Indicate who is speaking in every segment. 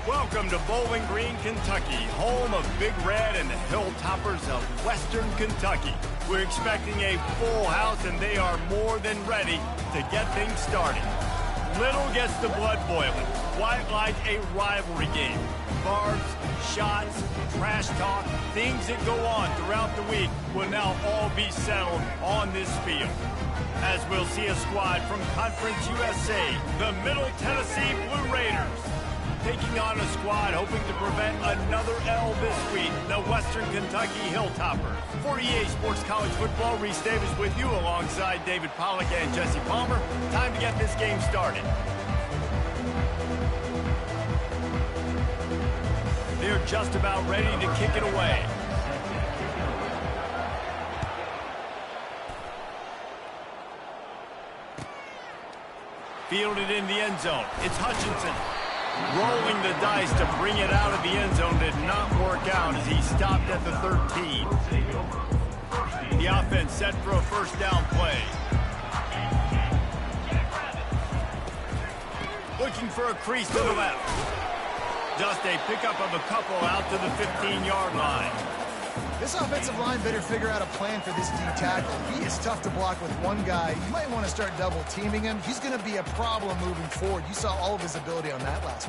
Speaker 1: Welcome to Bowling Green, Kentucky, home of Big Red and the Hilltoppers of Western Kentucky. We're expecting a full house, and they are more than ready to get things started. Little gets the blood boiling, quite like a rivalry game. Barbs, shots, trash talk, things that go on throughout the week will now all be settled on this field. As we'll see a squad from Conference USA, the Middle Tennessee Blue Raiders, taking on a squad hoping to prevent another L this week, the Western Kentucky Hilltoppers. For EA Sports College Football, Reese Davis with you alongside David Pollack and Jesse Palmer. Time to get this game started. They're just about ready to kick it away. Fielded in the end zone. It's Hutchinson. Rolling the dice to bring it out of the end zone did not work out as he stopped at the 13. The offense set for a first down play. Looking for a crease to the left. Just a pickup of a couple out to the 15-yard line.
Speaker 2: This offensive line better figure out a plan for this D tackle. He is tough to block with one guy. You might want to start double teaming him. He's going to be a problem moving forward. You saw all of his ability on that last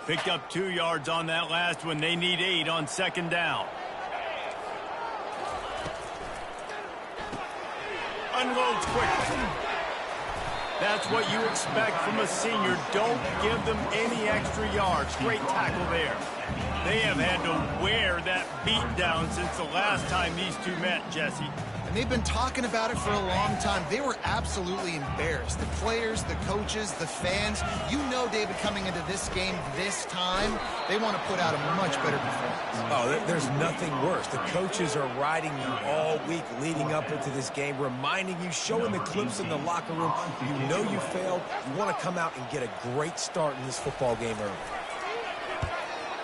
Speaker 2: play.
Speaker 1: Picked up 2 yards on that last one. They need 8 on second down. Unloads quickly. That's what you expect from a senior. Don't give them any extra yards. Great tackle there. They have had to wear that beat down since the last time these two met, Jesse.
Speaker 2: And they've been talking about it for a long time. They were absolutely embarrassed. The players, the coaches, the fans. You know, David, coming into this game this time, they want to put out a much better performance.
Speaker 3: Oh, there's nothing worse. The coaches are riding you all week leading up into this game, reminding you, showing the clips in the locker room. You know you failed. You want to come out and get a great start in this football game early.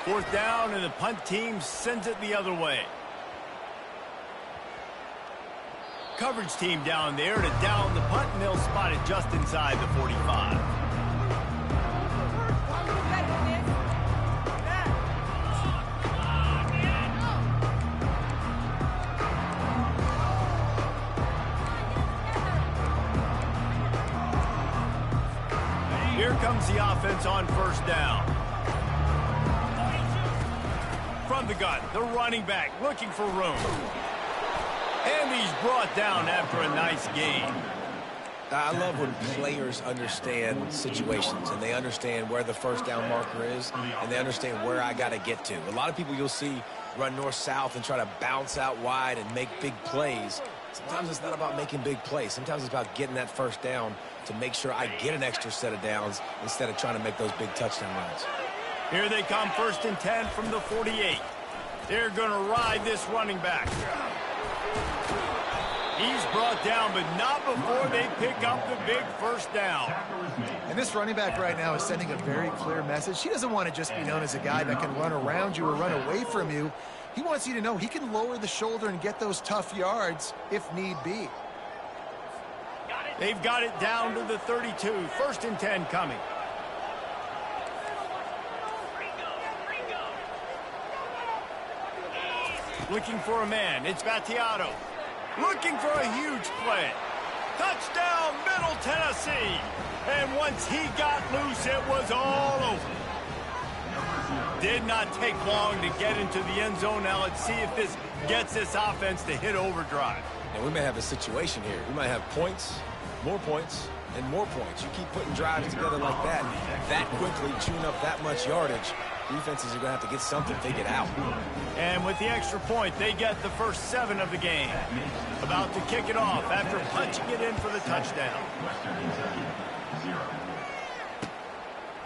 Speaker 1: Fourth down, and the punt team sends it the other way. Coverage team down there to down the punt, and they'll spot it just inside the 45. Here comes the offense on first down. From the gun, the running back looking for room. And he's brought down after a nice gain.
Speaker 3: I love when players understand situations and they understand where the first down marker is and they understand where I got to get to. A lot of people you'll see run north-south and try to bounce out wide and make big plays. Sometimes it's not about making big plays. Sometimes it's about getting that first down to make sure I get an extra set of downs instead of trying to make those big touchdown runs.
Speaker 1: Here they come, 1st and 10 from the 48. They're going to ride this running back. He's brought down, but not before they pick up the big first down.
Speaker 2: And this running back right now is sending a very clear message. He doesn't want to just be known as a guy that can run around you or run away from you. He wants you to know he can lower the shoulder and get those tough yards if need be.
Speaker 1: They've got it down to the 32. 1st and 10 coming. Looking for a man. It's Battiato. Looking for a huge play. Touchdown, Middle Tennessee. And once he got loose, it was all over. Did not take long to get into the end zone. Now let's see if this gets this offense to hit overdrive.
Speaker 3: And we may have a situation here. We might have points, more points, and more points. You keep putting drives together like that quickly, chewing up that much yardage, defenses are going to have to get something figured out.
Speaker 1: And with the extra point, they get the first 7 of the game. About to kick it off after punching it in for the touchdown.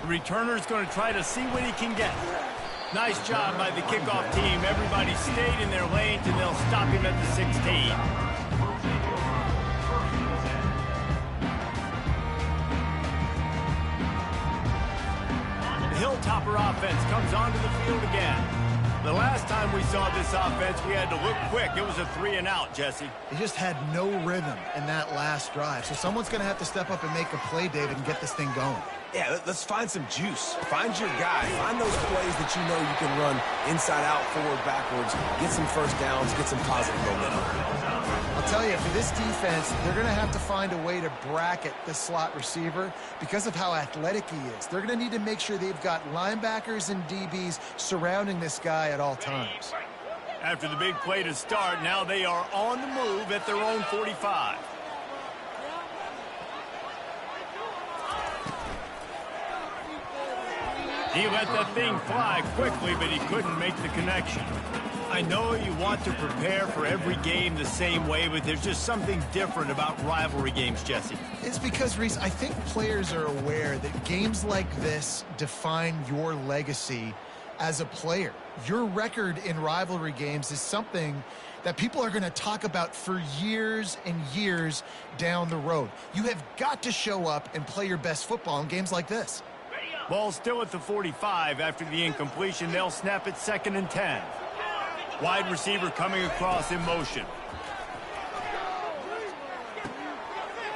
Speaker 1: The returner's going to try to see what he can get. Nice job by the kickoff team. Everybody stayed in their lanes, and they'll stop him at the 16. Hilltopper offense comes onto the field again. The last time we saw this offense, we had to look quick. It was a 3-and-out, Jesse.
Speaker 2: He just had no rhythm in that last drive. So someone's going to have to step up and make a play, David, and get this thing going.
Speaker 3: Yeah, let's find some juice. Find your guy. Find those plays that you know you can run inside out, forward, backwards. Get some first downs. Get some positive momentum.
Speaker 2: I'll tell you, for this defense, they're going to have to find a way to bracket the slot receiver because of how athletic he is. They're going to need to make sure they've got linebackers and DBs surrounding this guy at all times.
Speaker 1: After the big play to start, now they are on the move at their own 45. He let that thing fly quickly, but he couldn't make the connection. I know you want to prepare for every game the same way, but there's just something different about rivalry games, Jesse.
Speaker 2: It's because, Reese, I think players are aware that games like this define your legacy as a player. Your record in rivalry games is something that people are going to talk about for years and years down the road. You have got to show up and play your best football in games like this.
Speaker 1: Ball still at the 45 after the incompletion. They'll snap it 2nd and 10. Wide receiver coming across in motion.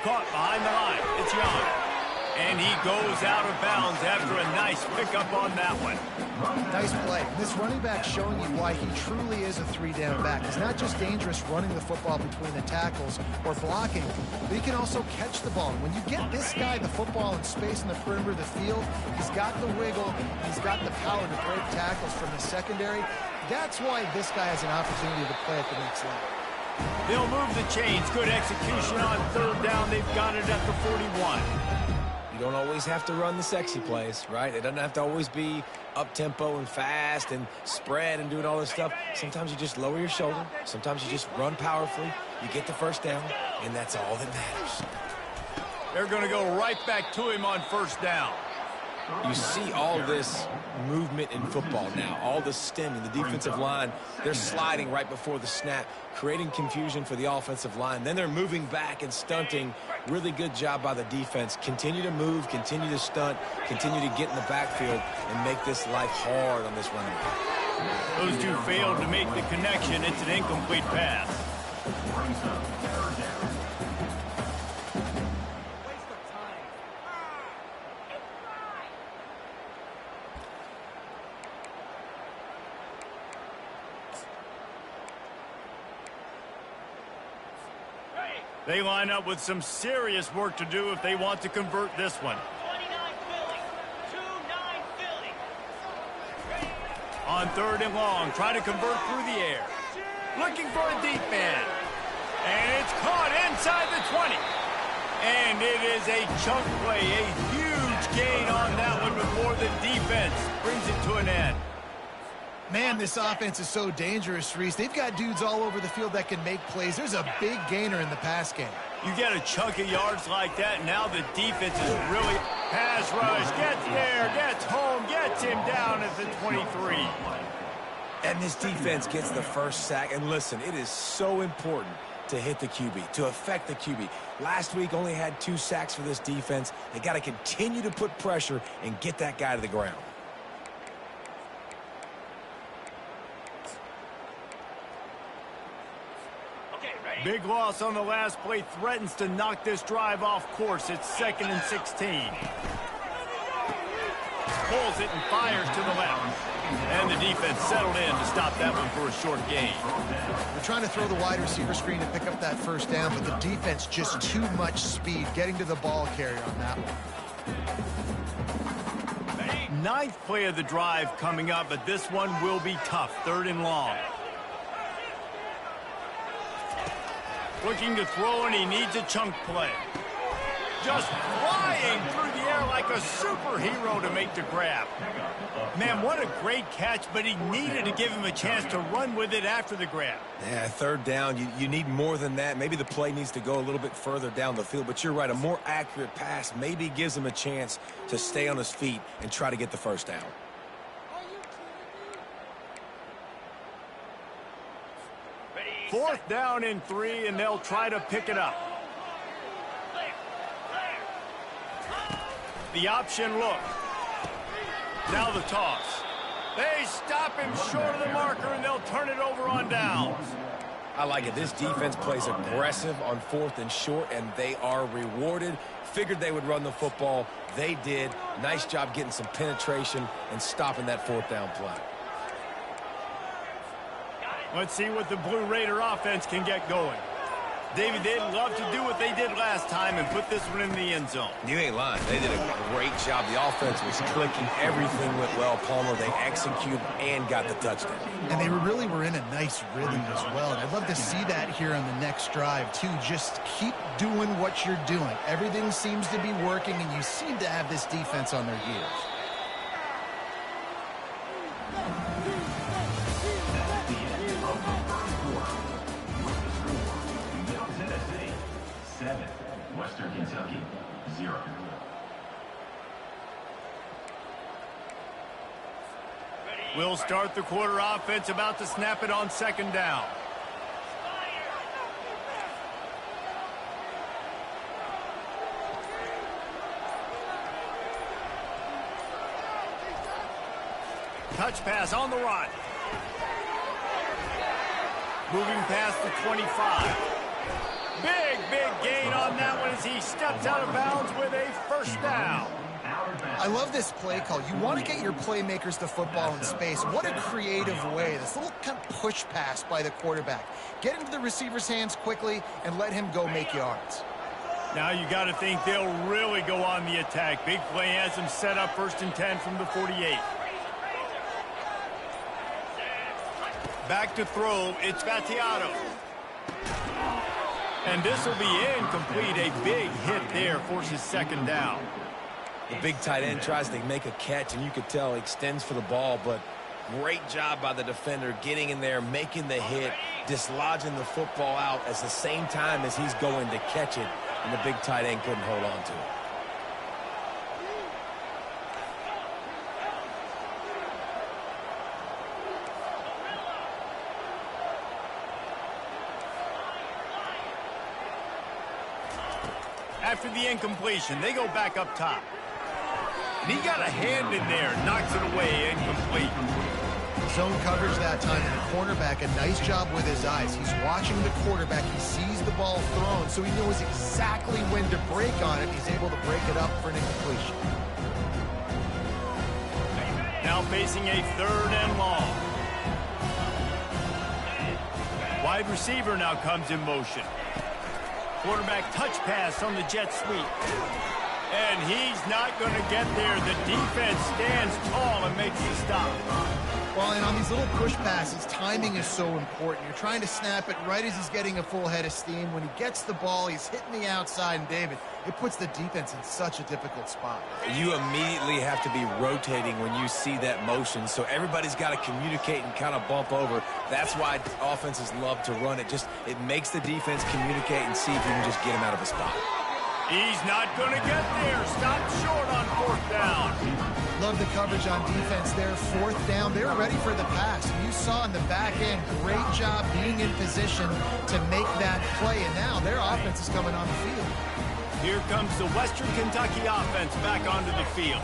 Speaker 1: Caught behind the line. It's Young. And he goes out of bounds after a nice pickup on that one.
Speaker 2: Nice play. This running back showing you why he truly is a 3-down back. He's not just dangerous running the football between the tackles or blocking, but he can also catch the ball. When you get this guy the football in space in the perimeter of the field, he's got the wiggle, he's got the power to break tackles from the secondary. That's why this guy has an opportunity to play at the next level.
Speaker 1: They'll move the chains. Good execution on 3rd down. They've got it at the 41.
Speaker 3: You don't always have to run the sexy plays, right? It doesn't have to always be up-tempo and fast and spread and doing all this stuff. Sometimes you just lower your shoulder. Sometimes you just run powerfully. You get the first down, and that's all that matters.
Speaker 1: They're going to go right back to him on 1st down.
Speaker 3: You see all this movement in football now, all the stemming, the defensive line, they're sliding right before the snap, creating confusion for the offensive line. Then they're moving back and stunting. Really good job by the defense. Continue to move, continue to stunt, continue to get in the backfield and make this life hard on this running back.
Speaker 1: Those two failed to make the connection. It's an incomplete pass. They line up with some serious work to do if they want to convert this one. 29 Philly. On 3rd and long, try to convert through the air. Looking for a deep man. And it's caught inside the 20. And it is a chunk play, a huge gain on that one before the defense brings it to an end.
Speaker 2: Man, this offense is so dangerous, Reese. They've got dudes all over the field that can make plays. There's a big gainer in the pass game.
Speaker 1: You get a chunk of yards like that, now the defense is really... Pass rush, gets there, gets home, gets him down at the 23.
Speaker 3: And this defense gets the first sack. And listen, it is so important to hit the QB, to affect the QB. Last week only had 2 sacks for this defense. They got to continue to put pressure and get that guy to the ground.
Speaker 1: Big loss on the last play, threatens to knock this drive off course. It's 2nd and 16. Pulls it and fires to the left. And the defense settled in to stop that one for a short gain.
Speaker 2: They're trying to throw the wide receiver screen to pick up that 1st down, but the defense just too much speed getting to the ball carrier on that one.
Speaker 1: 9th play of the drive coming up, but this one will be tough. 3rd and long. Looking to throw, and he needs a chunk play. Just flying through the air like a superhero to make the grab. Man, what a great catch, but he needed to give him a chance to run with it after the grab.
Speaker 3: Yeah, 3rd down, you need more than that. Maybe the play needs to go a little bit further down the field, but you're right, a more accurate pass maybe gives him a chance to stay on his feet and try to get the 1st down.
Speaker 1: 4th down and 3, and they'll try to pick it up. The option look. Now the toss. They stop him short of the marker, and they'll turn it over on downs.
Speaker 3: I like it. This defense plays aggressive on 4th and short, and they are rewarded. Figured they would run the football. They did. Nice job getting some penetration and stopping that 4th down play.
Speaker 1: Let's see what the Blue Raider offense can get going. David, they'd love to do what they did last time and put this one in the end zone.
Speaker 3: You ain't lying. They did a great job. The offense was clicking. Everything went well, Palmer. They executed and got the touchdown.
Speaker 2: And they really were in a nice rhythm as well. And I'd love to see that here on the next drive, too. Just keep doing what you're doing. Everything seems to be working, and you seem to have this defense on their heels.
Speaker 4: Western Kentucky, 0.
Speaker 1: We'll start the quarter offense, about to snap it on 2nd down. Touch pass on the run. Moving past the 25. Big gain on that one as he steps out of bounds with a 1st down.
Speaker 2: I love this play call. You want to get your playmakers the football in space. What a creative way. This little kind of push pass by the quarterback. Get into the receiver's hands quickly and let him go make yards.
Speaker 1: Now you got to think they'll really go on the attack. Big play has them set up 1st and 10 from the 48. Back to throw. It's Vattiato. And this will be incomplete. A big hit there forces 2nd down.
Speaker 3: The big tight end tries to make a catch, and you could tell he extends for the ball, but great job by the defender getting in there, making the hit, dislodging the football out at the same time as he's going to catch it, and the big tight end couldn't hold on to it.
Speaker 1: After the incompletion, they go back up top. And he got a hand in there, knocks it away, incomplete.
Speaker 2: Zone coverage that time, and the cornerback, a nice job with his eyes. He's watching the quarterback. He sees the ball thrown, so he knows exactly when to break on it. He's able to break it up for an incompletion.
Speaker 1: Now facing a 3rd and long. Wide receiver now comes in motion. Quarterback touch pass on the jet sweep. And he's not going to get there. The defense stands tall and makes the stop.
Speaker 2: Well, and on these little push passes, timing is so important. You're trying to snap it right as he's getting a full head of steam. When he gets the ball, he's hitting the outside, and David, it puts the defense in such a difficult spot.
Speaker 3: You immediately have to be rotating when you see that motion, so everybody's got to communicate and kind of bump over. That's why offenses love to run it. It makes the defense communicate and see if you can just get him out of a spot.
Speaker 1: He's not going to get there. Stopped short on 4th down.
Speaker 2: Love the coverage on defense there. 4th down. They were ready for the pass. You saw in the back end, great job being in position to make that play. And now their offense is coming on the field.
Speaker 1: Here comes the Western Kentucky offense back onto the field.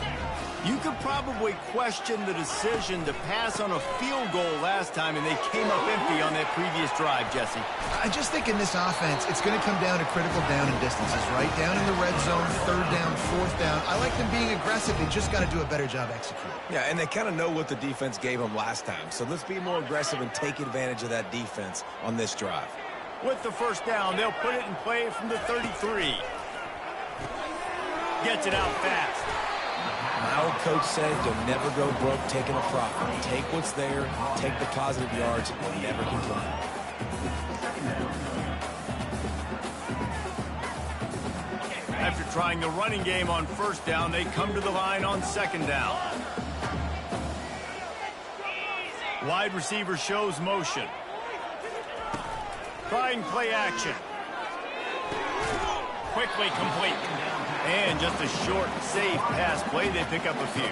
Speaker 1: You could probably question the decision to pass on a field goal last time, and they came up empty on that previous drive, Jesse.
Speaker 2: I just think in this offense, it's going to come down to critical down and distances, right? Down in the red zone, 3rd down, 4th down. I like them being aggressive. They just got to do a better job executing.
Speaker 3: Yeah, and they kind of know what the defense gave them last time. So let's be more aggressive and take advantage of that defense on this drive.
Speaker 1: With the 1st down, they'll put it in play from the 33. Gets it out fast.
Speaker 3: My old coach said you'll never go broke taking a profit. Take what's there, take the positive yards, and never complain.
Speaker 1: After trying the running game on 1st down, they come to the line on 2nd down. Wide receiver shows motion. Trying play action. Quickly complete. And just a short, safe pass play. They pick up a few.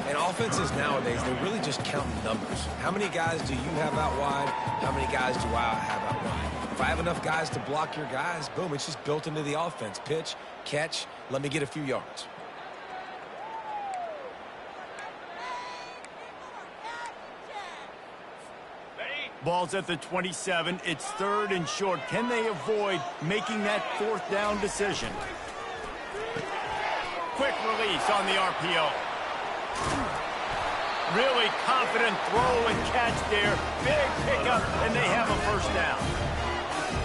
Speaker 3: And offenses nowadays, they're really just counting numbers. How many guys do you have out wide? How many guys do I have out wide? If I have enough guys to block your guys, boom, it's just built into the offense. Pitch, catch, let me get a few yards.
Speaker 1: Ball's at the 27. It's 3rd and short. Can they avoid making that 4th down decision? Quick release on the RPO. Really confident throw and catch there. Big pickup, and they have a 1st down.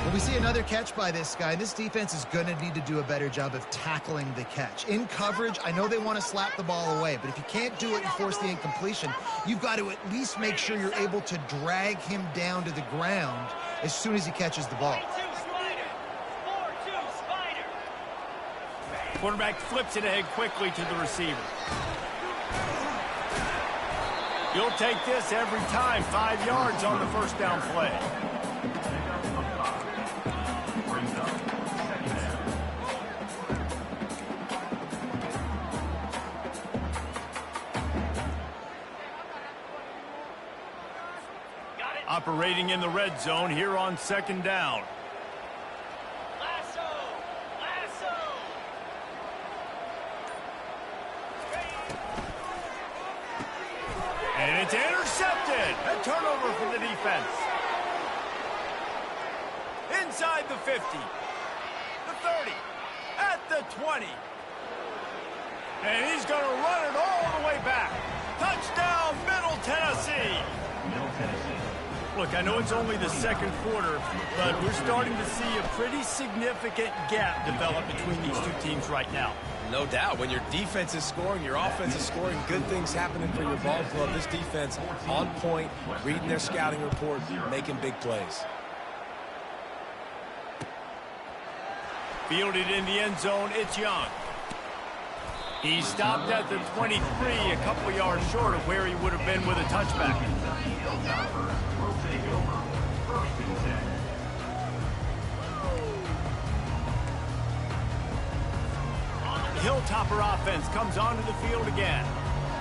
Speaker 2: Well, we see another catch by this guy. This defense is going to need to do a better job of tackling the catch. In coverage, I know they want to slap the ball away, but if you can't do it and force the incompletion, you've got to at least make sure you're able to drag him down to the ground as soon as he catches the ball.
Speaker 1: Quarterback flips it ahead quickly to the receiver. You'll take this every time. 5 yards on the 1st down play. Operating in the red zone here on 2nd down. And it's intercepted. A turnover for the defense. Inside the 50. The 30. At the 20. And he's going to run it all the way back. Touchdown, Middle Tennessee.
Speaker 4: Middle Tennessee.
Speaker 1: Look, I know it's only the 2nd quarter, but we're starting to see a pretty significant gap develop between these two teams right now.
Speaker 3: No doubt. When your defense is scoring, your offense is scoring, good things happening for your ball club. This defense on point, reading their scouting report, making big plays.
Speaker 1: Fielded in the end zone, it's Young. He stopped at the 23, a couple yards short of where he would have been with a touchback. Hilltopper offense comes onto the field again.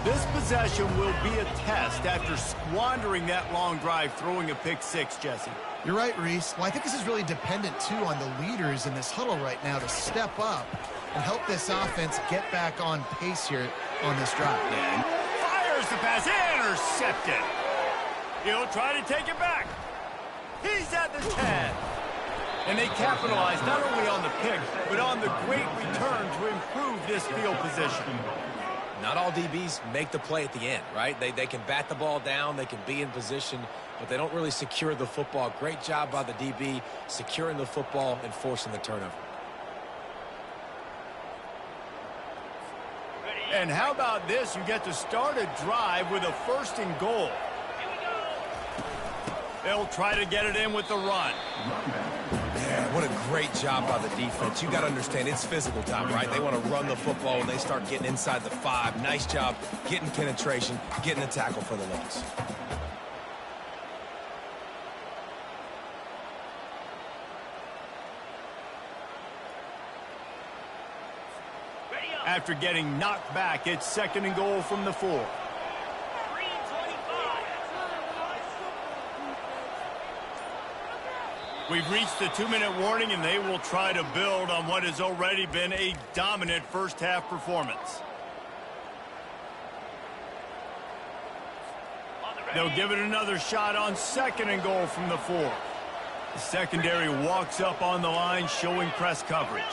Speaker 1: This possession will be a test after squandering that long drive, throwing a pick 6, Jesse.
Speaker 2: You're right, Reese. Well, I think this is really dependent, too, on the leaders in this huddle right now to step up and help this offense get back on pace here on this drive.
Speaker 1: And fires the pass, intercepted. He'll try to take it back. He's at the 10. And they capitalize not only on the pick, but on the great return to improve this field position.
Speaker 3: Not all DBs make the play at the end, right? They can bat the ball down, they can be in position, but they don't really secure the football. Great job by the DB securing the football and forcing the turnover.
Speaker 1: And how about this? You get to start a drive with a 1st and goal. They'll try to get it in with the run.
Speaker 3: Yeah, what a great job by the defense. You got to understand, it's physical time, right? They want to run the football when they start getting inside the 5. Nice job getting penetration, getting the tackle for the loss.
Speaker 1: After getting knocked back, it's 2nd and goal from the 4. We've reached the 2-minute warning, and they will try to build on what has already been a dominant first-half performance. They'll give it another shot on 2nd and goal from the 4. The secondary walks up on the line, showing press coverage.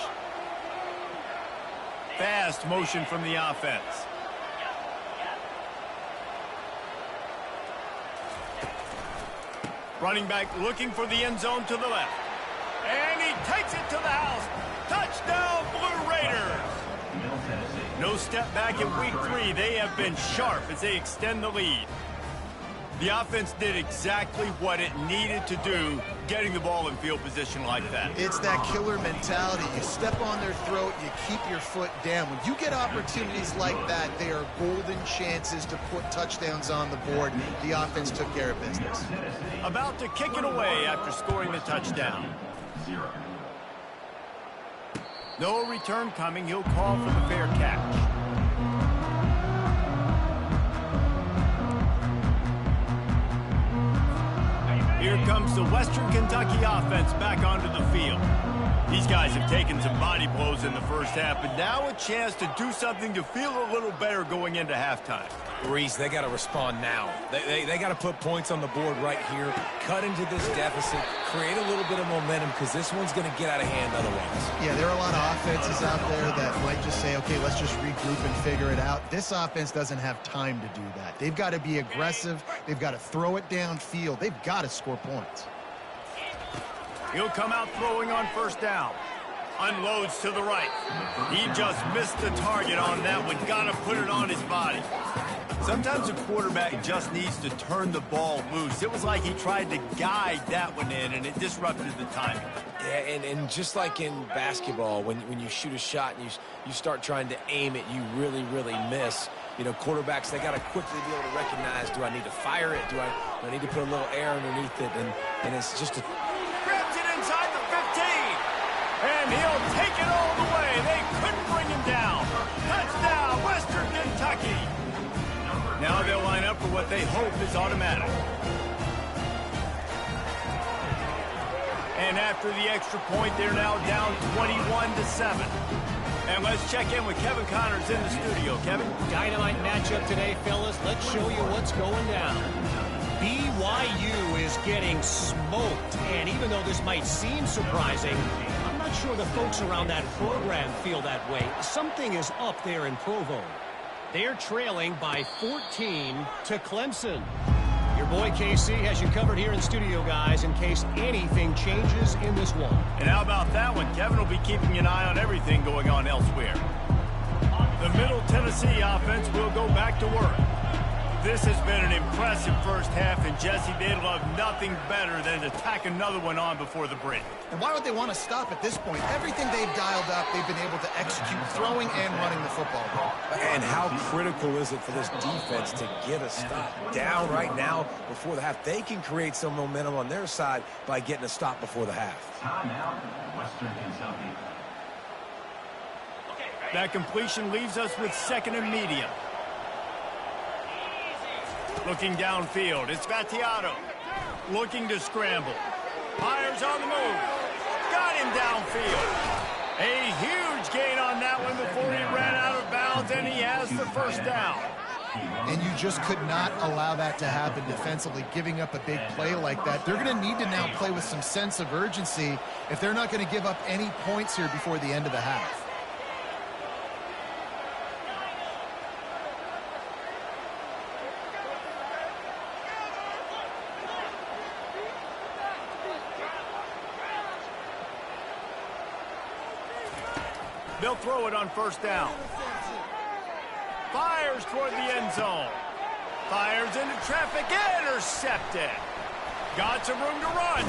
Speaker 1: Fast motion from the offense. Running back looking for the end zone to the left. And he takes it to the house. Touchdown, Blue Raiders. No step back in week 3. They have been sharp as they extend the lead. The offense did exactly what it needed to do, getting the ball in field position like that.
Speaker 2: It's that killer mentality. You step on their throat, you keep your foot down. When you get opportunities like that, they are golden chances to put touchdowns on the board. The offense took care of business.
Speaker 1: About to kick it away after scoring the touchdown.
Speaker 4: 0.
Speaker 1: No return coming. He'll call for the fair catch. Here comes the Western Kentucky offense back onto the field. These guys have taken some body blows in the first half, but now a chance to do something to feel a little better going into halftime.
Speaker 3: Reese, they got to respond now. They got to put points on the board right here, cut into this deficit, create a little bit of momentum, because this one's going to get out of hand otherwise.
Speaker 2: Yeah, there are a lot of offenses out there that might just say, okay, let's just regroup and figure it out. This offense doesn't have time to do that. They've got to be aggressive. They've got to throw it downfield. They've got to score points.
Speaker 1: He'll come out throwing on first down. Unloads to the right. He just missed the target on that one. Got to put it on his body. Sometimes a quarterback just needs to turn the ball loose. It was like he tried to guide that one in, and it disrupted the timing.
Speaker 3: Yeah, and just like in basketball, when you shoot a shot and you start trying to aim it, you really, really miss. You know, quarterbacks, they got to quickly be able to recognize, do I need to fire it? Do I need to put a little air underneath it? And it's just a...
Speaker 1: Grabs it inside the 15. And he'll take it all the way. They couldn't bring him down. Touchdown, Western Kentucky. Now they'll line up for what they hope is automatic. And after the extra point, they're now down 21-7. And let's check in with Kevin Connors in the studio. Kevin?
Speaker 5: Dynamite matchup today, fellas. Let's show you what's going down. BYU is getting smoked. And even though this might seem surprising, I'm not sure the folks around that program feel that way. Something is up there in Provo. They're trailing by 14 to Clemson. Your boy KC has you covered here in studio, guys, in case anything changes in this one.
Speaker 1: And how about that one? Kevin will be keeping an eye on everything going on elsewhere. The Middle Tennessee offense will go back to work. This has been an impressive first half, and Jesse, they'd love nothing better than to tack another one on before the break.
Speaker 2: And why would they want to stop at this point? Everything they've dialed up, they've been able to execute throwing and running the football ball.
Speaker 3: And how critical is it for this defense to get a stop down right now before the half? They can create some momentum on their side by getting a stop before the half.
Speaker 4: Timeout, Western Kentucky.
Speaker 1: That completion leaves us with second and medium. Looking downfield, it's Vattiato. Looking to scramble. Myers on the move. Got him downfield. A huge gain on that one before he ran out of bounds, and he has the first down.
Speaker 2: And you just could not allow that to happen defensively, giving up a big play like that. They're going to need to now play with some sense of urgency if they're not going to give up any points here before the end of the half.
Speaker 1: They'll throw it on first down. Fires toward the end zone. Fires into traffic. Intercepted. Got some room to run.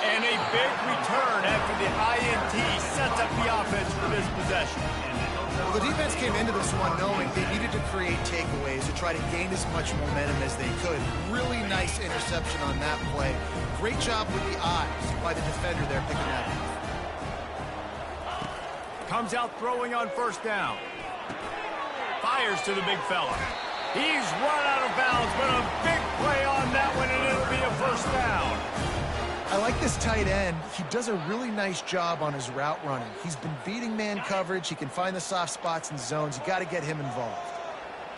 Speaker 1: And a big return after the INT sets up the offense for this possession.
Speaker 2: Well, the defense came into this one knowing they needed to create takeaways to try to gain as much momentum as they could. Really nice interception on that play. Great job with the eyes by the defender there picking that up.
Speaker 1: Comes out throwing on first down. Fires to the big fella. He's run out of bounds, but a big play on that one, and it'll be a first down.
Speaker 2: I like this tight end. He does a really nice job on his route running. He's been beating man coverage. He can find the soft spots and zones. You got to get him involved.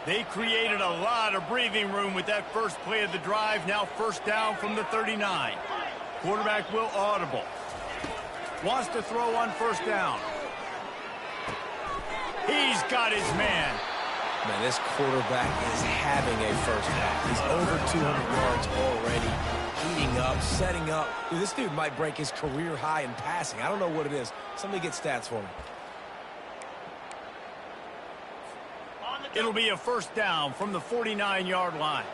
Speaker 1: They created a lot of breathing room with that first play of the drive. Now first down from the 39. Quarterback will audible. Wants to throw on first down. He's got his man.
Speaker 3: Man, this quarterback is having a first half. He's over 200 yards already, heating up, setting up. Dude, this dude might break his career high in passing. I don't know what it is. Somebody get stats for me.
Speaker 1: It'll be a first down from the 49-yard line.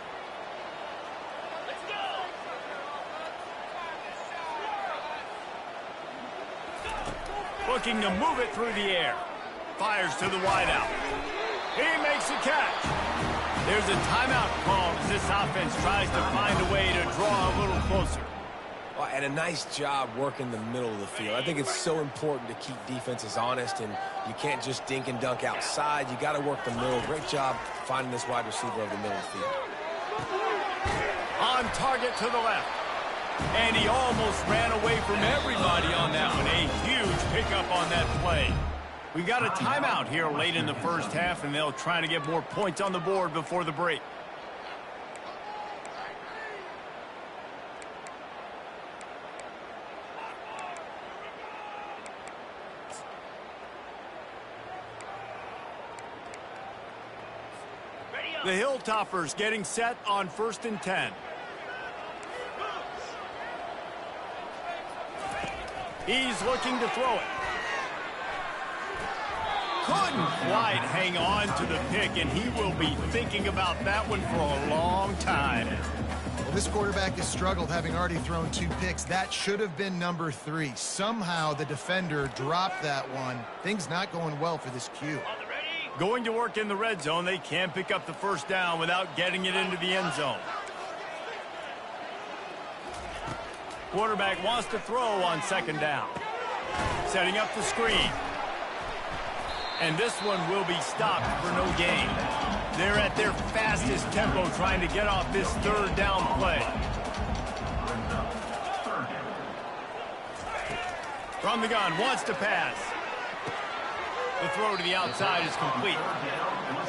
Speaker 1: Looking to move it through the air. Fires to the wideout. He makes a catch. There's a timeout called as this offense tries to find a way to draw a little closer.
Speaker 3: Well, and a nice job working the middle of the field. I think it's so important to keep defenses honest, and you can't just dink and dunk outside. You got to work the middle. Great job finding this wide receiver over the middle of the field.
Speaker 1: On target to the left. And he almost ran away from everybody on that one. A huge pick up on that play. We got a timeout here late in the first half, and they'll try to get more points on the board before the break. The Hilltoppers getting set on 1st and 10. He's looking to throw it. Couldn't quite hang on to the pick, and he will be thinking about that one for a long time.
Speaker 2: Well, this quarterback has struggled, having already thrown 2 picks. That should have been number 3. Somehow the defender dropped that one. Things not going well for this Q.
Speaker 1: Going to work in the red zone. They can't pick up the first down without getting it into the end zone. Quarterback wants to throw on 2nd down. Setting up the screen. And this one will be stopped for no gain. They're at their fastest tempo trying to get off this 3rd down play. From the gun, wants to pass. The throw to the outside is complete.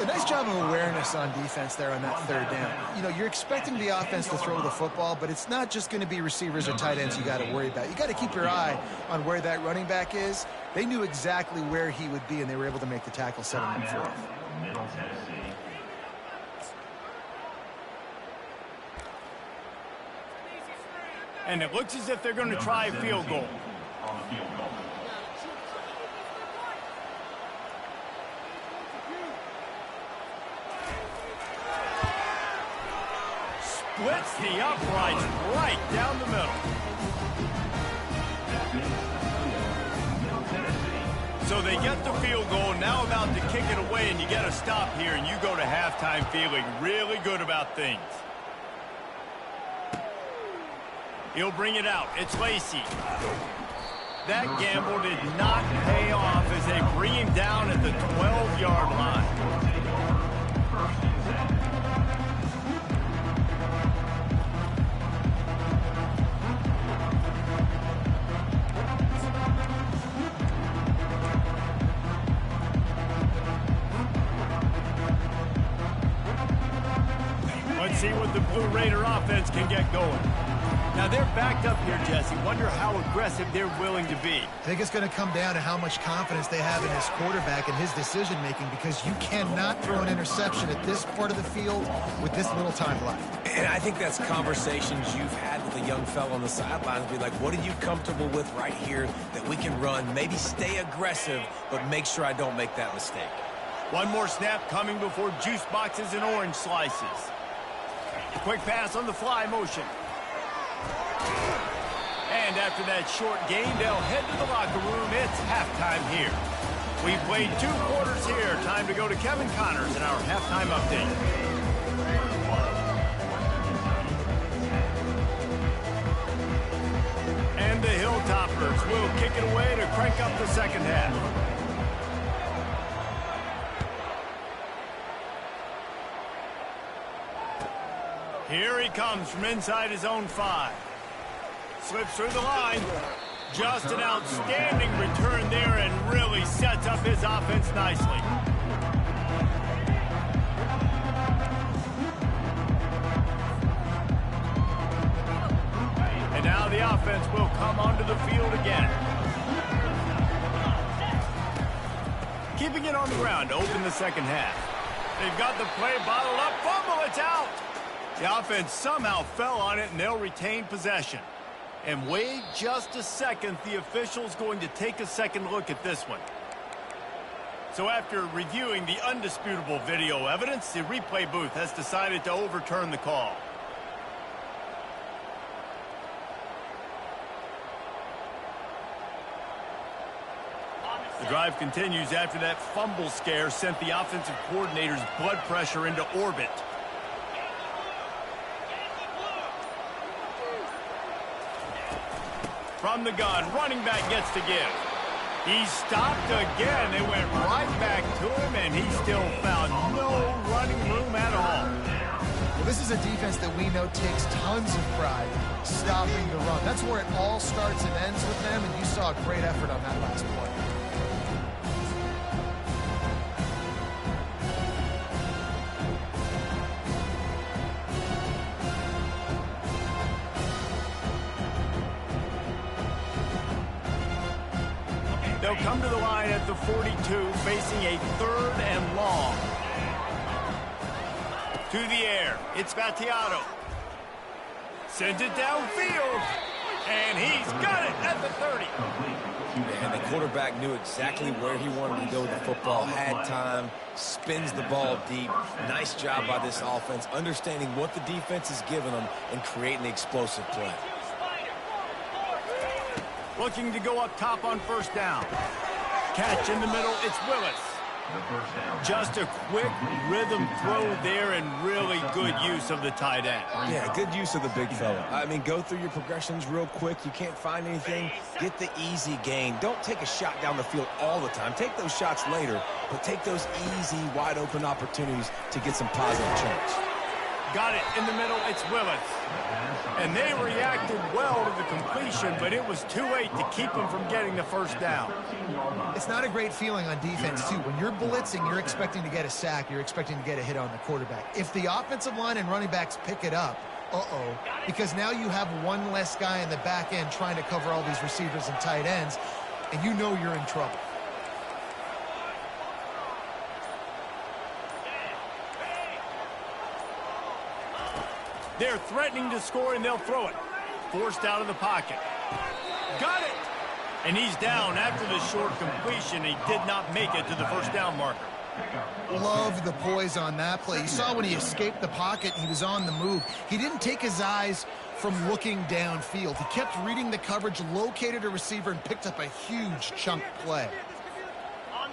Speaker 2: A nice job of awareness on defense there on that 3rd down. You know, you're expecting the offense to throw the football, but it's not just going to be receivers or tight ends you got to worry about. You got to keep your eye on where that running back is. They knew exactly where he would be, and they were able to make the tackle 7 and 4.
Speaker 4: Middle Tennessee.
Speaker 1: And it looks as if they're going to try a field goal.
Speaker 4: On the field goal.
Speaker 1: Splits the uprights right down the middle. So they get the field goal, now about to kick it away, and you get a stop here, and you go to halftime feeling really good about things. He'll bring it out. It's Lacey. That gamble did not pay off as they bring him down at the 12-yard line. Let's see what the Blue Raider offense can get going. Now they're backed up here, Jesse. Wonder how aggressive they're willing to be.
Speaker 2: I think it's going to come down to how much confidence they have in his quarterback and his decision-making, because you cannot throw an interception at this part of the field with this little time left.
Speaker 3: And I think that's conversations you've had with a young fellow on the sidelines. Be like, what are you comfortable with right here that we can run? Maybe stay aggressive, but make sure I don't make that mistake.
Speaker 1: One more snap coming before juice boxes and orange slices. Quick pass on the fly motion. And after that short gain, they'll head to the locker room. It's halftime here. We've played 2 quarters here. Time to go to Kevin Connors in our halftime update. And the Hilltoppers will kick it away to crank up the 2nd half. Here he comes from inside his own 5. Slips through the line. Just an outstanding return there and really sets up his offense nicely. And now the offense will come onto the field again. Keeping it on the ground to open the 2nd half. They've got the play bottled up. Fumble, it's out. The offense somehow fell on it, and they'll retain possession. And wait just a second. The official's going to take a second look at this one. So after reviewing the undisputable video evidence, the replay booth has decided to overturn the call. The drive continues after that fumble scare sent the offensive coordinator's blood pressure into orbit. From the gun, running back gets to give. He stopped again. They went right back to him, and he still found no running room at all.
Speaker 2: Well, this is a defense that we know takes tons of pride stopping the run. That's where it all starts and ends with them, and you saw a great effort on that last play.
Speaker 1: They'll come to the line at the 42, facing a 3rd and long. To the air, it's Battiato. Sends it downfield, and he's got it at the 30.
Speaker 3: And the quarterback knew exactly where he wanted to go with the football, had time, spins the ball deep. Nice job by this offense, understanding what the defense is giving them and creating the explosive play.
Speaker 1: Looking to go up top on 1st down. Catch in the middle, it's Willis. Just a quick rhythm throw there and really good use of the tight end.
Speaker 3: Yeah, good use of the big fella. I mean, go through your progressions real quick. You can't find anything. Get the easy gain. Don't take a shot down the field all the time. Take those shots later, but take those easy, wide-open opportunities to get some positive chunks.
Speaker 1: Got it in the middle, it's Willis. And they reacted well to the completion, but it was too late to keep them from getting the 1st down.
Speaker 2: It's not a great feeling on defense, too. When you're blitzing, you're expecting to get a sack. You're expecting to get a hit on the quarterback. If the offensive line and running backs pick it up, because now you have one less guy in the back end trying to cover all these receivers and tight ends, and you know you're in trouble.
Speaker 1: They're threatening to score, and they'll throw it. Forced out of the pocket. Got it! And he's down after the short completion. He did not make it to the 1st down marker.
Speaker 2: Love the poise on that play. You saw when he escaped the pocket, he was on the move. He didn't take his eyes from looking downfield. He kept reading the coverage, located a receiver, and picked up a huge chunk play.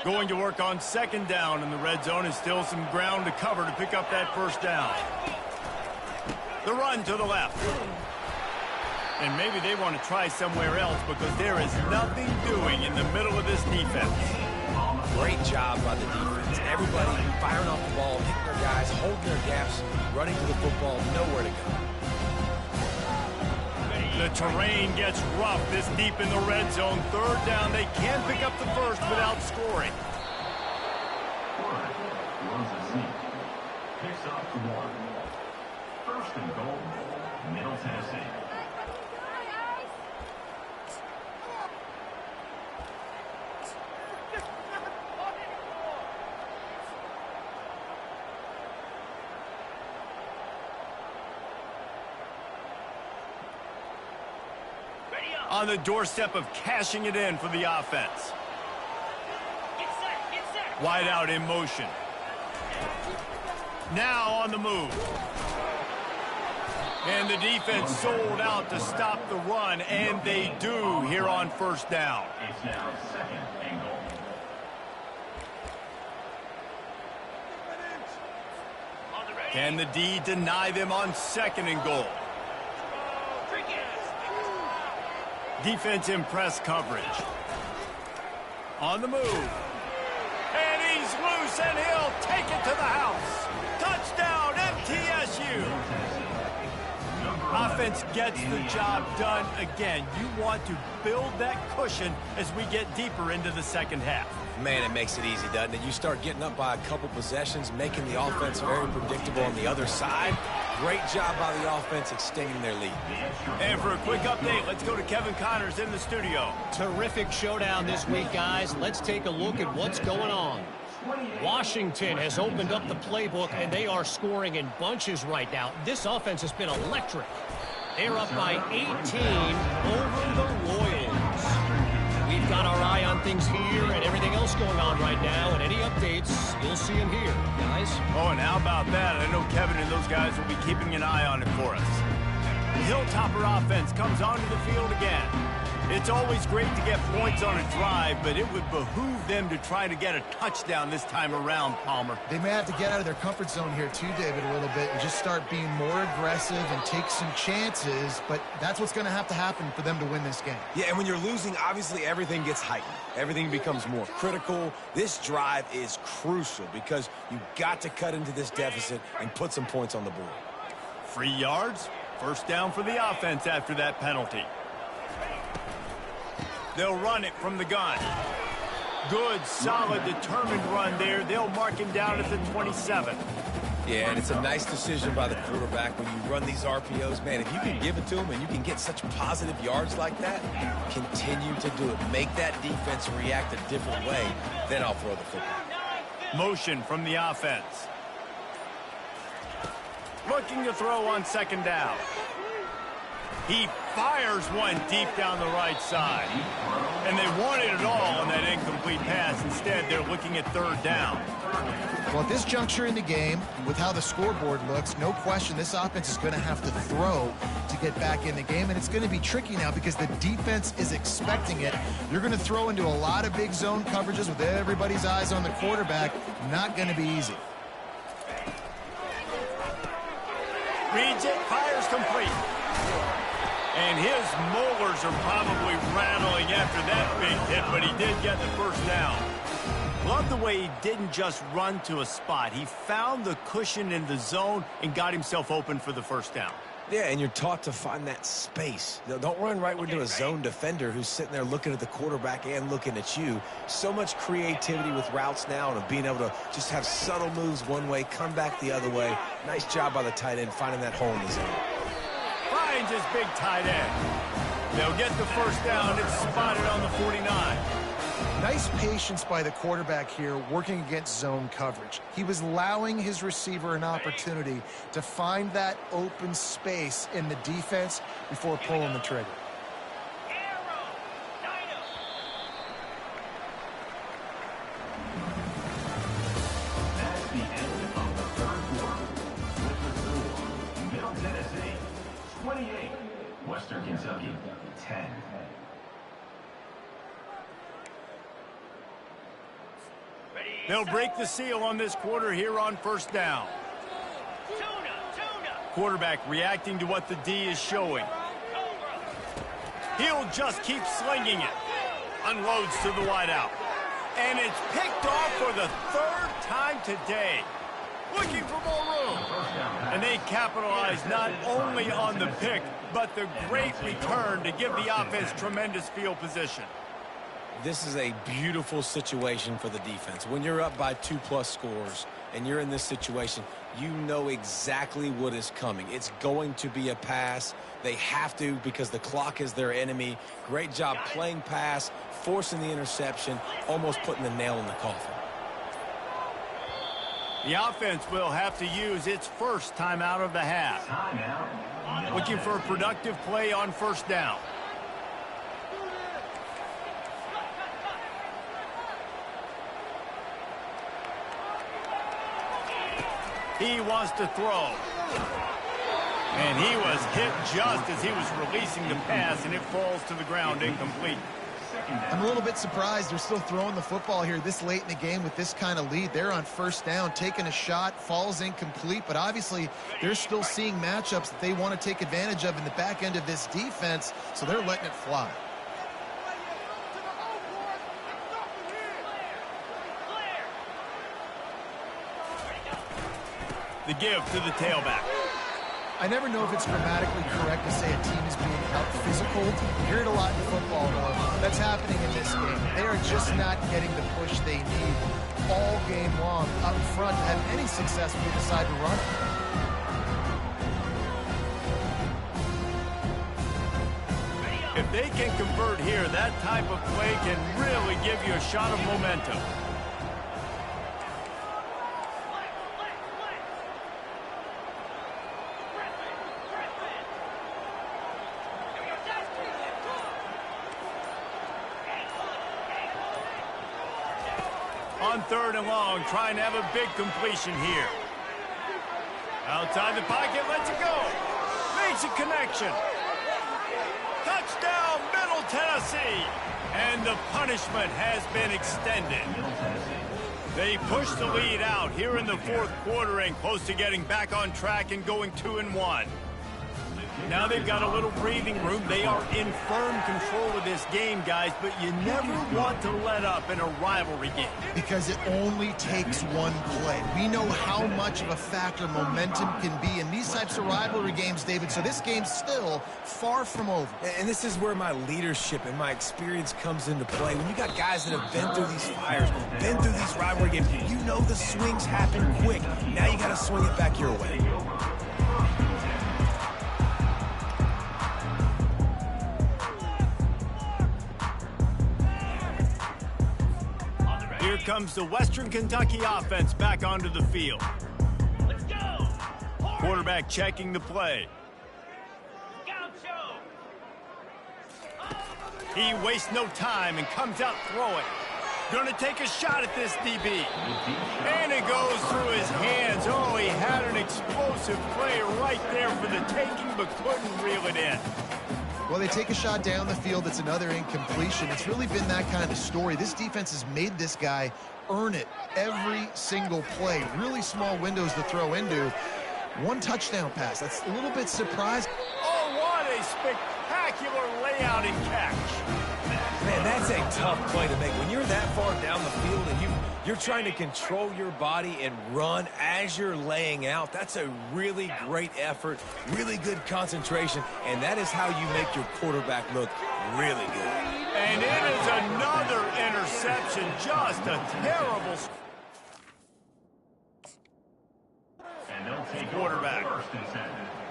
Speaker 1: Going to work on 2nd down in the red zone, and still some ground to cover to pick up that 1st down. The run to the left. And maybe they want to try somewhere else because there is nothing doing in the middle of this defense.
Speaker 3: Great job by the defense. Everybody firing off the ball, hitting their guys, holding their gaps, running to the football, nowhere to go.
Speaker 1: The terrain gets rough this deep in the red zone. 3rd down, they can't pick up the 1st without scoring.
Speaker 4: Picks up 1. 1st and goal, Middle Tennessee.
Speaker 1: On the doorstep of cashing it in for the offense. Wide out in motion. Now on the move. And the defense sold out to stop the run, and they do here on 1st down.
Speaker 4: It's now 2nd and goal.
Speaker 1: Can the D deny them on 2nd and goal? Defense in press coverage. On the move. And he's loose, and he'll take it to the house. Touchdown, MTSU. Offense gets the job done again. You want to build that cushion as we get deeper into the 2nd half.
Speaker 3: Man, it makes it easy, doesn't it? You start getting up by a couple possessions, making the offense very predictable on the other side. Great job by the offense extending their lead.
Speaker 1: And for a quick update, let's go to Kevin Connors in the studio.
Speaker 5: Terrific showdown this week, guys. Let's take a look at what's going on. Washington has opened up the playbook, and they are scoring in bunches right now. This offense has been electric. They're up by 18 over the Royals. We've got our eye on things here and everything else going on right now, and any updates, you'll see them here, guys.
Speaker 1: Oh, and how about that? I know Kevin and those guys will be keeping an eye on it for us. The Hilltopper offense comes onto the field again. It's always great to get points on a drive, but it would behoove them to try to get a touchdown this time around, Palmer.
Speaker 2: They may have to get out of their comfort zone here too, David, a little bit and just start being more aggressive and take some chances, but that's what's going to happen for them to win this game.
Speaker 3: Yeah, and when you're losing, obviously everything gets heightened. Everything becomes more critical. This drive is crucial because you've got to cut into this deficit and put some points on the board.
Speaker 1: 3 yards. First down for the offense after that penalty. They'll run it from the gun. Good, solid, determined run there. They'll mark him down at the 27.
Speaker 3: Yeah, and it's a nice decision by the quarterback when you run these RPOs. Man, if you can give it to him and you can get such positive yards like that, continue to do it. Make that defense react a different way, then I'll throw the football.
Speaker 1: Motion from the offense. Looking to throw on second down. He fires one deep down the right side. And they wanted it all on that incomplete pass. Instead, they're looking at third down.
Speaker 2: Well, at this juncture in the game, with how the scoreboard looks, no question this offense is going to have to throw to get back in the game. And it's going to be tricky now because the defense is expecting it. You're going to throw into a lot of big zone coverages with everybody's eyes on the quarterback. Not going to be easy.
Speaker 1: Reads it, fires complete. And his molars are probably rattling after that big hit, but he did get the first down. Love the way he didn't just run to a spot. He found the cushion in the zone and got himself open for the first down.
Speaker 3: Yeah, and you're taught to find that space. Don't run right into a zone defender who's sitting there looking at the quarterback and looking at you. So much creativity with routes now and being able to just have subtle moves one way, come back the other way. Nice job by the tight end finding that hole in the zone.
Speaker 1: Finds his big tight end. They'll get the first down. It's spotted on the 49.
Speaker 2: Nice patience by the quarterback here working against zone coverage. He was allowing his receiver an opportunity to find that open space in the defense before pulling the trigger.
Speaker 4: That's the end of the third quarter. With the score, Middle Tennessee 28, Western Kentucky 10.
Speaker 1: They'll break the seal on this quarter here on first down. Quarterback reacting to what the D is showing. He'll just keep slinging it. Unloads to the wideout. And it's picked off for the third time today. Looking for more room. And they capitalize not only on the pick, but the great return to give the offense tremendous field position.
Speaker 3: This is a beautiful situation for the defense. When you're up by 2+ scores and you're in this situation, you know exactly what is coming. It's going to be a pass. They have to because the clock is their enemy. Great job playing pass, forcing the interception, almost putting the nail in the coffin.
Speaker 1: The offense will have to use its first timeout of the half. Looking for a productive play on first down. He wants to throw. And he was hit just as he was releasing the pass, and it falls to the ground incomplete.
Speaker 2: I'm a little bit surprised they're still throwing the football here this late in the game with this kind of lead. They're on first down, taking a shot, falls incomplete, but obviously they're still seeing matchups that they want to take advantage of in the back end of this defense, so they're letting it fly.
Speaker 1: The give to the tailback.
Speaker 2: I never know if it's grammatically correct to say a team is being out-physical. You hear it a lot in football, though. That's happening in this game. They are just not getting the push they need all game long up front to have any success when they decide to run it.
Speaker 1: If they can convert here, that type of play can really give you a shot of momentum. On third and long, trying to have a big completion here. Outside the pocket, lets it go. Makes a connection. Touchdown, Middle Tennessee. And the punishment has been extended. They push the lead out here in the fourth quarter and close to getting back on track and going 2-1. Now they've got a little breathing room. They are in firm control of this game, guys, but you never want to let up in a rivalry game.
Speaker 2: Because it only takes one play. We know how much of a factor momentum can be in these types of rivalry games, David, so this game's still far from over.
Speaker 3: And this is where my leadership and my experience comes into play. When you got guys that have been through these fires, been through these rivalry games, you know the swings happen quick. Now you got to swing it back your way.
Speaker 1: Here comes the Western Kentucky offense back onto the field.
Speaker 6: Let's go!
Speaker 1: Quarterback checking the play. He wastes no time and comes out throwing. Gonna take a shot at this DB. And it goes through his hands. Oh, he had an explosive play right there for the taking, but couldn't reel it in.
Speaker 2: Well, they take a shot down the field. It's another incompletion. It's really been that kind of story. This defense has made this guy earn it every single play. Really small windows to throw into. One touchdown pass. That's a little bit surprising.
Speaker 1: Oh, what a spectacular layout and catch.
Speaker 3: Man, that's a tough play to make. When you're that far down the field and you're trying to control your body and run as you're laying out, that's a really great effort, really good concentration, and that is how you make your quarterback look really good.
Speaker 1: And it is another interception. Just a terrible quarterback.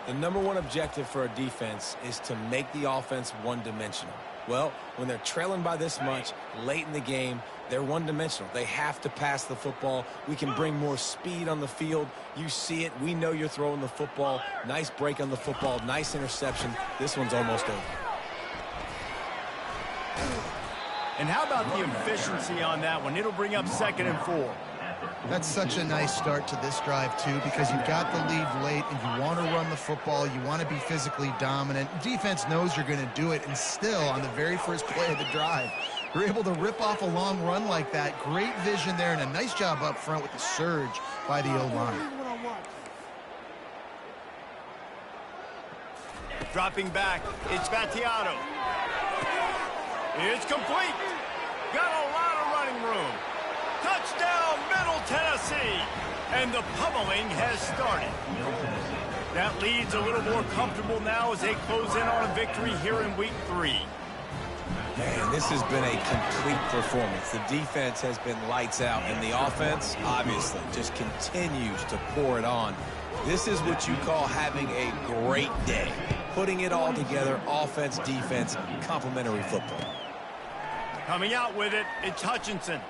Speaker 3: The number one objective for a defense is to make the offense one-dimensional. Well, when they're trailing by this much late in the game, they're one-dimensional. They have to pass the football. We can bring more speed on the field. You see it. We know you're throwing the football. Nice break on the football. Nice interception. This one's almost over.
Speaker 1: And how about the efficiency on that one? It'll bring up 2nd and 4.
Speaker 2: That's such a nice start to this drive, too, because you've got the lead late and you want to run the football. You want to be physically dominant. Defense knows you're going to do it, and still, on the very first play of the drive, you're able to rip off a long run like that. Great vision there, and a nice job up front with the surge by the O-line.
Speaker 1: Dropping back, it's Battiato. It's complete. Got a lot of running room. Touchdown, Middle Tennessee. And the pummeling has started. That lead's a little more comfortable now as they close in on a victory here in Week 3.
Speaker 3: Man, this has been a complete performance. The defense has been lights out, and the offense, obviously, just continues to pour it on. This is what you call having a great day. Putting it all together, offense, defense, complementary football.
Speaker 1: Coming out with it, it's Hutchinson.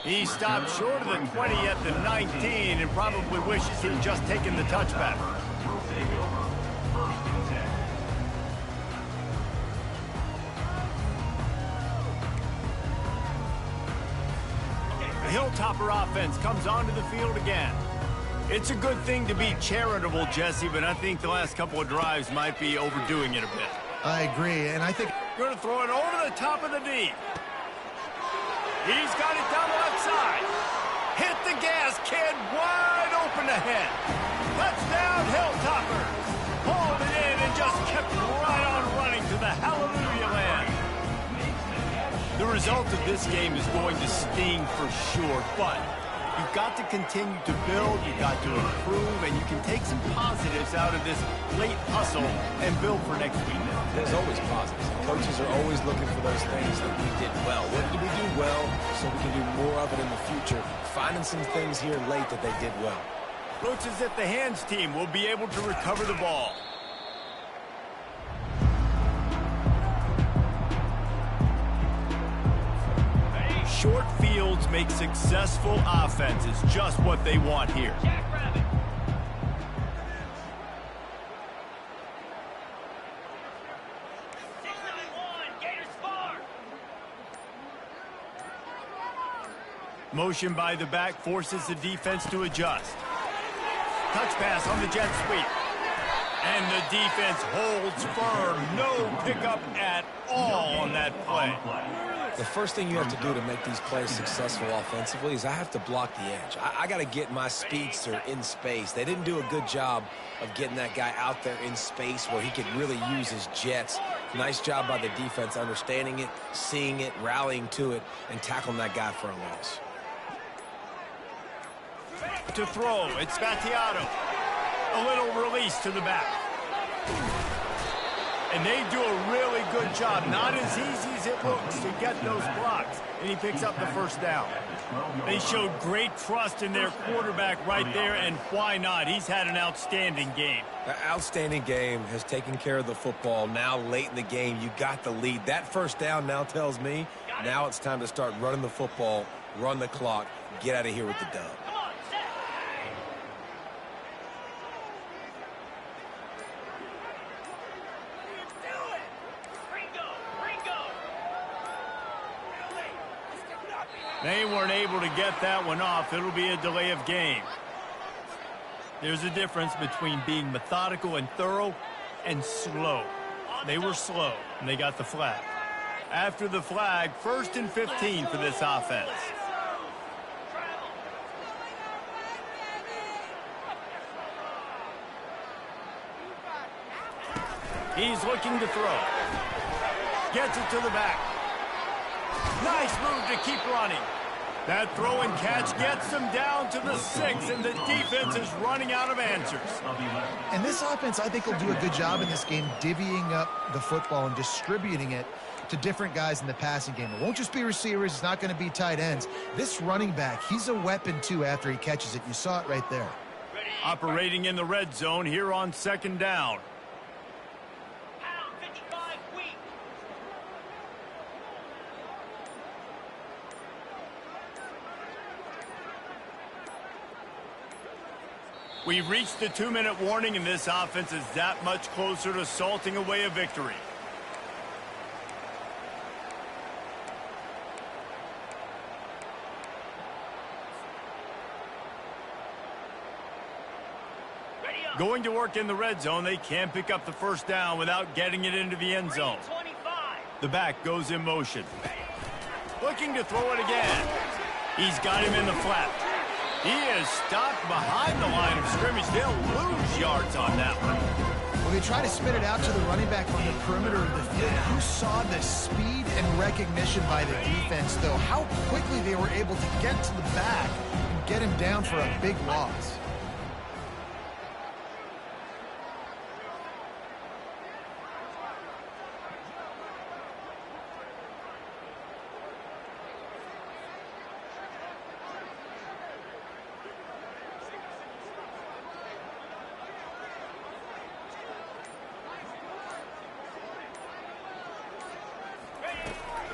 Speaker 1: He stopped short of the 20 at the 19 and probably wishes he'd just taken the touchback. The Hilltopper offense comes onto the field again. It's a good thing to be charitable, Jesse, but I think the last couple of drives might be overdoing it a bit.
Speaker 2: I agree, and I think...
Speaker 1: Going to throw it over the top of the D. He's got it down the left side. Hit the gas, kid. Wide open ahead. Touchdown, Hilltoppers. Pulled it in and just kept right on running to the hallelujah land. The result of this game is going to sting for sure, but you've got to continue to build, you've got to improve, and you can take some positives out of this late hustle and build for next week.
Speaker 3: There's always positives. Coaches are always looking for those things that we did well. What did we do well so we can do more of it in the future? Finding some things here late that they did well.
Speaker 1: Looks as if the hands team will be able to recover the ball. Short fields make successful offenses, just what they want here.
Speaker 6: Jackrabbit.
Speaker 1: Motion by the back forces the defense to adjust. Touch pass on the jet sweep. And the defense holds firm. No pickup at all on that play.
Speaker 3: The first thing you have to do to make these plays successful offensively is I have to block the edge. I got to get my speedster in space. They didn't do a good job of getting that guy out there in space where he could really use his jets. Nice job by the defense understanding it, seeing it, rallying to it, and tackling that guy for a loss.
Speaker 1: To throw, it's Spatiato. A little release to the back. And they do a really good job. Not as easy as it looks to get those blocks. And he picks up the first down. They showed great trust in their quarterback right there, and why not? He's had an outstanding game.
Speaker 3: An outstanding game, has taken care of the football. Now late in the game, you got the lead. That first down now tells me now it's time to start running the football, run the clock, get out of here with the dub.
Speaker 1: They weren't able to get that one off. It'll be a delay of game. There's a difference between being methodical and thorough and slow. They were slow, and they got the flag. After the flag, 1st and 15 for this offense. He's looking to throw. Gets it to the back. Nice move to keep running. That throw and catch gets them down to the 6, and the defense is running out of answers.
Speaker 2: And this offense, I think, will do a good job in this game divvying up the football and distributing it to different guys in the passing game. It won't just be receivers. It's not going to be tight ends. This running back, he's a weapon, too, after he catches it. You saw it right there.
Speaker 1: Operating in the red zone here on 2nd down. We've reached the 2-minute warning, and this offense is that much closer to salting away a victory. Going to work in the red zone, they can't pick up the first down without getting it into the end zone. The back goes in motion. Looking to throw it again. He's got him in the flat. He is stopped behind the line of scrimmage. They'll lose yards on that one.
Speaker 2: Well, they try to spit it out to the running back on the perimeter of the field. You saw the speed and recognition by the defense, though. How quickly they were able to get to the back and get him down for a big loss.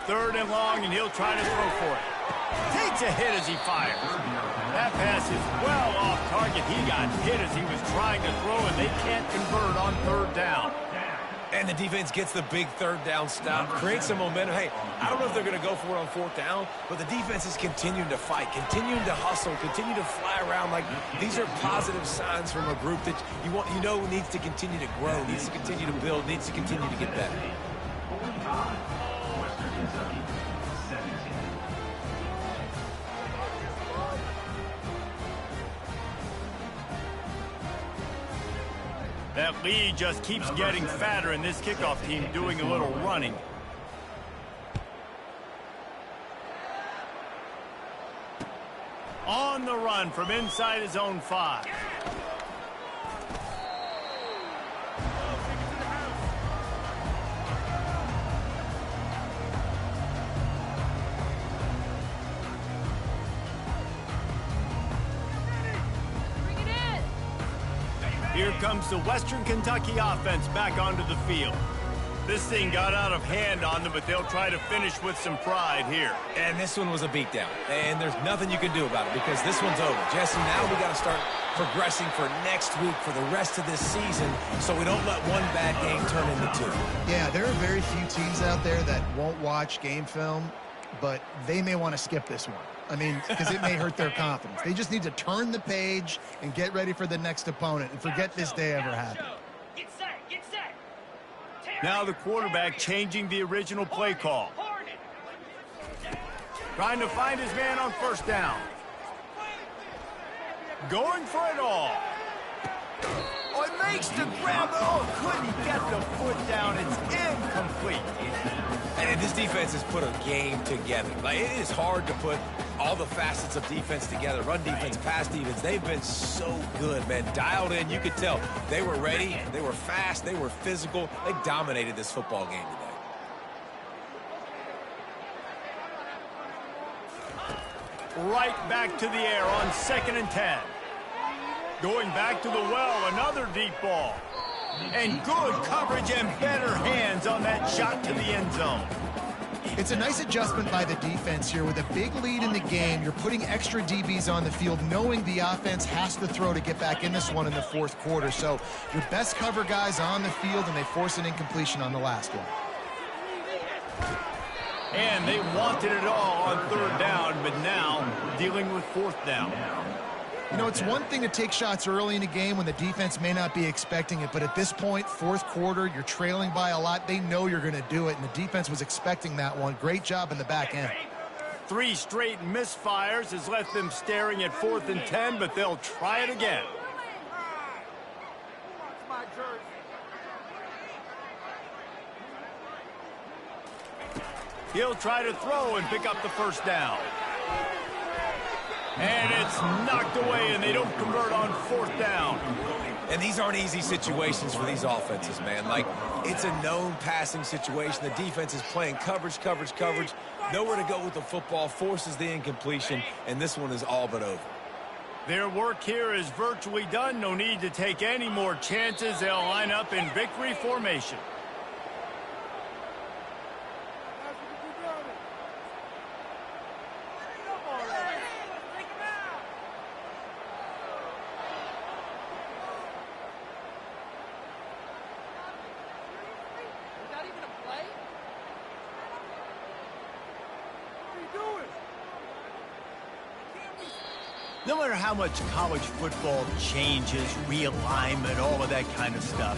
Speaker 1: Third and long, and he'll try to throw for it. Takes a hit as he fires. That pass is well off target. He got hit as he was trying to throw, and they can't convert on 3rd down.
Speaker 3: And the defense gets the big 3rd down stop, creates some momentum. Hey, I don't know if they're going to go for it on 4th down, but the defense is continuing to fight, continuing to hustle, continue to fly around. Like, these are positive signs from a group that you know needs to continue to grow, needs to continue to build, needs to continue to get better.
Speaker 4: Kentucky, 17.
Speaker 1: That lead just keeps getting fatter, and this kickoff team doing a little running. On the run from inside his own 5. Here comes the Western Kentucky offense back onto the field. This thing got out of hand on them, but they'll try to finish with some pride here.
Speaker 3: And this one was a beatdown, and there's nothing you can do about it because this one's over. Jesse, now we got to start progressing for next week, for the rest of this season, so we don't let one bad game turn into 2.
Speaker 2: Yeah, there are very few teams out there that won't watch game film, but they may want to skip this one. I mean, because it may hurt their confidence. They just need to turn the page and get ready for the next opponent and forget this day ever happened.
Speaker 6: Get set, get set.
Speaker 1: Now the quarterback changing the original play call. Trying to find his man on first down. Going for it all. Oh, it makes the grab. Oh, couldn't get the foot down. It's incomplete.
Speaker 3: And this defense has put a game together. Like, it is hard to put all the facets of defense together. Run defense, pass defense. They've been so good, man. Dialed in. You could tell they were ready. They were fast. They were physical. They dominated this football game today.
Speaker 1: Right back to the air on 2nd and 10. Going back to the well, another deep ball. And good coverage and better hands on that shot to the end zone.
Speaker 2: It's a nice adjustment by the defense here. With a big lead in the game, you're putting extra DBs on the field, knowing the offense has to throw to get back in this one in the 4th quarter. So your best cover guys on the field, and they force an incompletion on the last one.
Speaker 1: And they wanted it all on 3rd down, but now dealing with 4th down.
Speaker 2: You know, it's one thing to take shots early in a game when the defense may not be expecting it, but at this point, 4th quarter, you're trailing by a lot. They know you're going to do it, and the defense was expecting that one. Great job in the back end.
Speaker 1: 3 straight misfires has left them staring at 4th and 10, but they'll try it again. He'll try to throw and pick up the 1st down. And it's knocked away, and they don't convert on 4th down.
Speaker 3: And these aren't easy situations for these offenses, man. Like, it's a known passing situation. The defense is playing coverage, coverage, coverage. Nowhere to go with the football, forces the incompletion, and this one is all but over.
Speaker 1: Their work here is virtually done. No need to take any more chances. They'll line up in victory formation. No matter how much college football changes, realignment, all of that kind of stuff,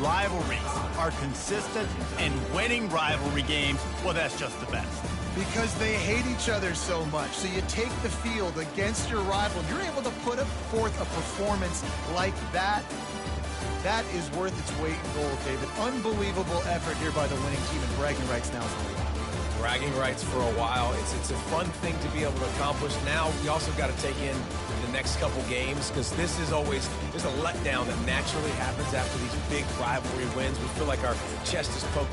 Speaker 1: rivalries are consistent, and winning rivalry games, well, that's just the best.
Speaker 2: Because they hate each other so much. So you take the field against your rival, you're able to put forth a performance like that. That is worth its weight in gold, David. Unbelievable effort here by the winning team, and bragging rights now is the lead.
Speaker 3: Bragging rights for a while. It's a fun thing to be able to accomplish. Now you also got to take in the next couple games, because this is always, there's a letdown that naturally happens after these big rivalry wins. We feel like our chest is poked